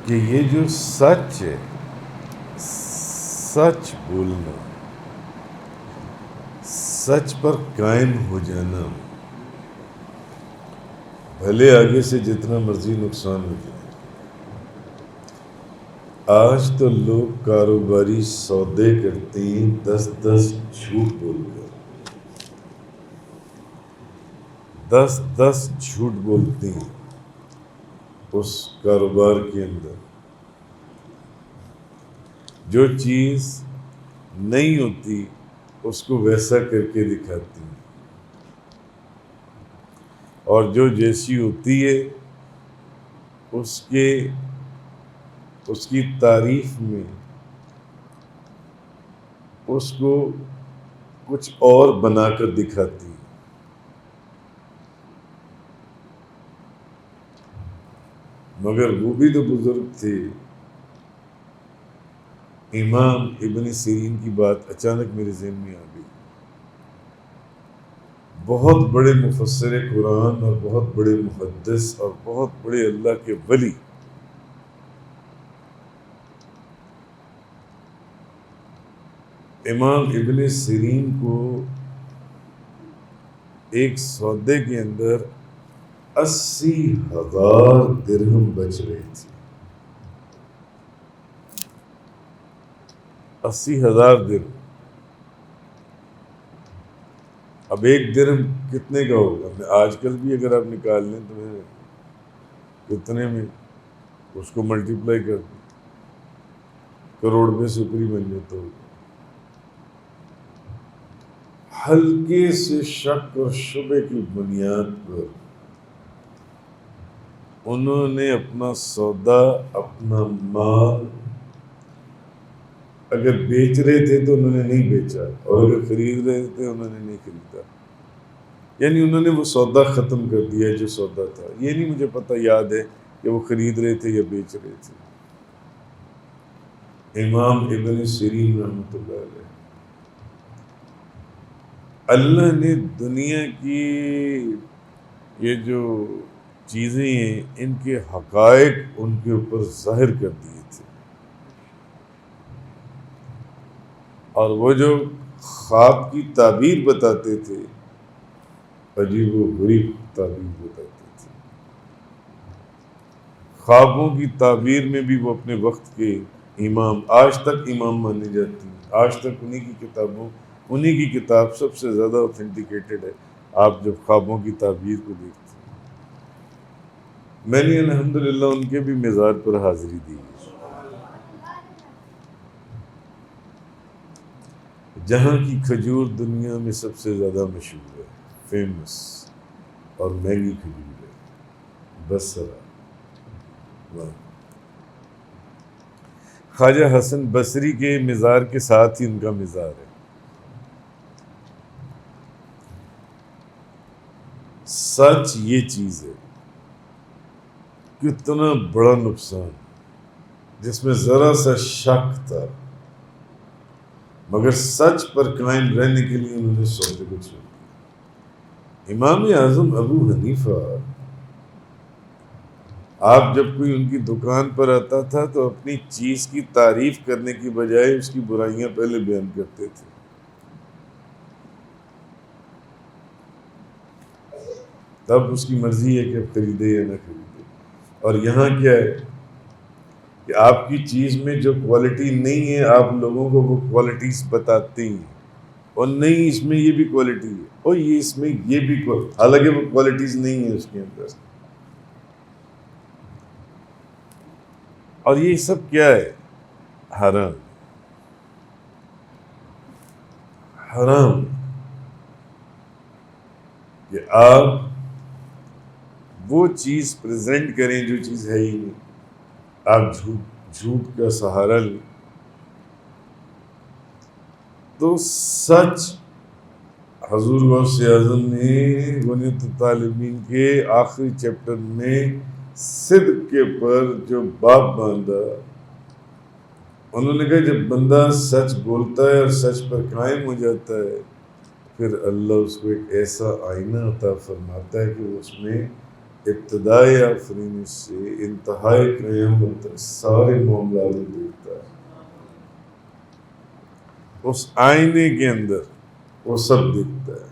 کہ یہ جو سچ ہے، سچ بولنا، سچ پر قائم ہو جانا، بھلے آگے سے جتنا مرضی نقصان ہو جائے۔ آج تو لوگ کاروباری سودے کرتے ہیں 10 جھوٹ بول کر، 10 جھوٹ بولتے ہیں اس کاروبار کے اندر۔ جو چیز نہیں ہوتی اس کو ویسا کر کے دکھاتی ہیں، اور جو جیسی ہوتی ہے اس کی تعریف میں اس کو کچھ اور بنا کر دکھاتی ہے۔ مگر وہ بھی تو بزرگ تھے۔ امام ابن سیرین کی بات اچانک میرے ذہن میں آ گئی۔ بہت بڑے مفسر قرآن اور بہت بڑے محدث اور بہت بڑے اللہ کے ولی، امام ابن سیرین کو ایک سودے کے اندر 80,000 درہم بچ رہے تھے۔ 80,000 درہم۔ اب ایک درہم کتنے کا ہوگا؟ آج کل بھی اگر آپ نکال لیں تو کتنے میں اس کو ملٹیپلائی کر دیں، کروڑ میں سے اوپری بن جاتا ہوگا۔ ہلکے سے شک اور شبے کی بنیاد پر انہوں نے اپنا سودا، اپنا مال اگر بیچ رہے تھے تو انہوں نے نہیں بیچا، اور اگر خرید رہے تھے انہوں نے نہیں خریدا، یعنی انہوں نے وہ سودا ختم کر دیا جو سودا تھا۔ یہ نہیں مجھے پتہ یاد ہے کہ وہ خرید رہے تھے یا بیچ رہے تھے۔ امام ابن سیرین رحمۃ اللہ علیہ، اللہ نے دنیا کی یہ جو چیزیں ہیں ان کے حقائق ان کے اوپر ظاہر کر دیے تھے، اور وہ جو خواب کی تعبیر بتاتے تھے عجیب و غریب تعبیر بتاتے تھے۔ خوابوں کی تعبیر میں بھی وہ اپنے وقت کے امام، آج تک امام مانے جاتے ہیں۔ آج تک انہی کی کتاب سب سے زیادہ اوتھینٹیکیٹڈ ہے۔ آپ جب خوابوں کی تعبیر کو دیکھتے ہیں، میں نے الحمدللہ ان کے بھی مزار پر حاضری دی ہے۔ جہاں کی کھجور دنیا میں سب سے زیادہ مشہور ہے، فیمس اور مہنگی کھجور ہے، بصرہ۔ خواجہ حسن بصری کے مزار کے ساتھ ہی ان کا مزار ہے۔ سچ یہ چیز ہے، کتنا بڑا نقصان جس میں ذرا سا شک تھا، مگر سچ پر قائم رہنے کے لیے انہوں نے سودے کو چھوڑ دیا۔ امام اعظم ابو حنیفہ، آپ جب کوئی ان کی دکان پر آتا تھا تو اپنی چیز کی تعریف کرنے کی بجائے اس کی برائیاں پہلے بیان کرتے تھے۔ تب اس کی مرضی ہے کہ اب خریدے یا نہ خریدے۔ اور یہاں کیا ہے کہ آپ کی چیز میں جو کوالٹی نہیں ہے آپ لوگوں کو وہ کوالٹیز بتاتے ہیں، اور نہیں اس میں یہ بھی کوالٹی ہے، اور یہ اس میں یہ بھی حالانکہ وہ کوالٹیز نہیں ہیں اس کے اندر۔ اور یہ سب کیا ہے؟ حرام۔ حرام کہ آپ وہ چیز پریزنٹ کریں جو چیز ہے ہی نہیں، آپ جھوٹ کا سہارا لیں۔ تو سچ، حضور غوث اعظم نے غنیمت الطالبین کے آخری چیپٹر میں صدق کے پر جو باب باندھا، انہوں نے کہا جب بندہ سچ بولتا ہے اور سچ پر قائم ہو جاتا ہے، پھر اللہ اس کو ایک ایسا آئینہ عطا فرماتا ہے کہ وہ اس میں ابتدائی آفرینش سے انتہائی قیامت تک سارے معاملات دیکھتا ہے. اس آئینے کے اندر وہ سب دیکھتا ہے.